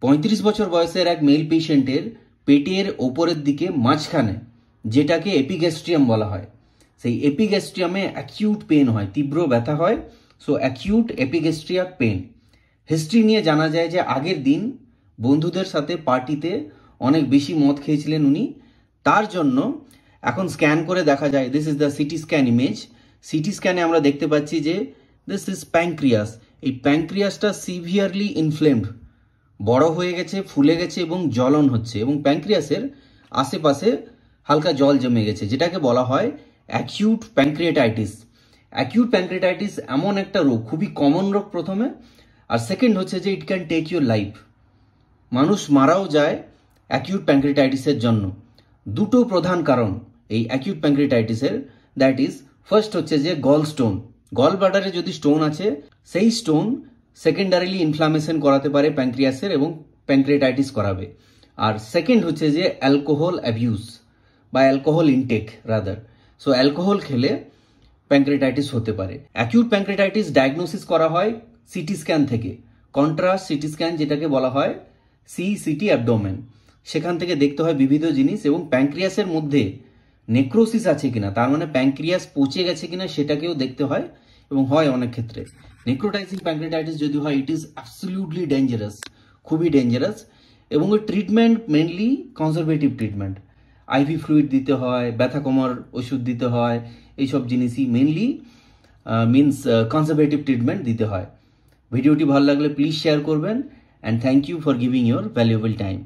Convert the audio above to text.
35 বছর বয়সের এক মেল পেশেন্টের পেটের ওপরের দিকে মাঝখানে, যেটাকে এপিগ্যাস্ট্রিয়াম বলা হয়, সেই এপিগ্যাস্ট্রিয়ামে অ্যাকিউট পেন হয়, তীব্র ব্যথা হয়। So acute epigastric pain. History নিয়ে জানা যায় যে আগের দিন বন্ধুদের সাথে পার্টিতে অনেক বেশি মদ খেয়েছিলেন উনি। তার জন্য এখন স্ক্যান করে দেখা যায়, this is the CT scan image. CT স্ক্যানে আমরা দেখতে পাচ্ছি যে দিস ইজ প্যাঙ্ক্রিয়াস। এই প্যাঙ্ক্রিয়াসটা সিভিয়ারলি ইনফ্লেমড, বড় হয়ে গেছে, ফুলে গেছে এবং জ্বলন হচ্ছে, এবং প্যাঙ্ক্রিয়াসের আশেপাশে হালকা জল জমে গেছে, যেটাকে বলা হয় অ্যাকিউট প্যাঙ্ক্রিয়েটাইটিস। অ্যাকিউট প্যাঙ্ক্রিয়েটাইটিস এমন একটা রোগ, খুবই কমন রোগ প্রথমে, আর সেকেন্ড হচ্ছে যে it can take your life. মানুষ মারাও যায় অ্যাকিউট প্যাঙ্ক্রিয়েটাইটিসের জন্য। দুটো প্রধান কারণ এই অ্যাকিউট প্যাঙ্ক্রিয়েটাইটিসের, দ্যাট ইজ ফার্স্ট হচ্ছে যে গল স্টোন। গল ব্লাডারে যদি স্টোন আছে, সেই স্টোন সেকেন্ডারিলি ইনফ্লামেশন করাতে পারে প্যাঙ্ক্রিয়াসের এবং প্যাঙ্ক্রিয়েটাইটিস করাবে। আর সেকেন্ড হচ্ছে যে অ্যালকোহল অ্যাবিউজ বা alcohol intake rather. So alcohol খেলে প্যাঙ্ক্রিয়েটাইটিস হতে পারে। অ্যাকিউট প্যাঙ্ক্রিয়েটাইটিস ডায়াগনোসিস করা হয় সিটি স্ক্যান থেকে, কন্ট্রাস্ট সিটি স্ক্যান, যেটাকে বলা হয় সিটি অ্যাবডোমেন। সেখান থেকে দেখতে হয় বিবিধ জিনিস, এবং প্যাঙ্ক্রিয়াসের মধ্যে নেক্রোসিস আছে কিনা, তার মানে প্যাঙ্ক্রিয়াস পচে গেছে কিনা, সেটাকেও দেখতে হয়, এবং হয় অনেক ক্ষেত্রে। নেক্রোটাইজিং প্যাঙ্ক্রিয়েটাইটিস যদি হয়, ইট ইজ অ্যাবসলিউটলি ডেঞ্জারাস, খুবই ডেঞ্জারাস। এবং ওই treatment mainly conservative treatment, IV fluid দিতে হয়, ব্যথা কমার ওষুধ দিতে হয়, এইসব জিনিসই মেনলি মিনস কনজারভেটিভ ট্রিটমেন্ট দিতে হয়। ভিডিওটি ভালো লাগলে প্লিজ শেয়ার করবেন, and thank you for giving your valuable time.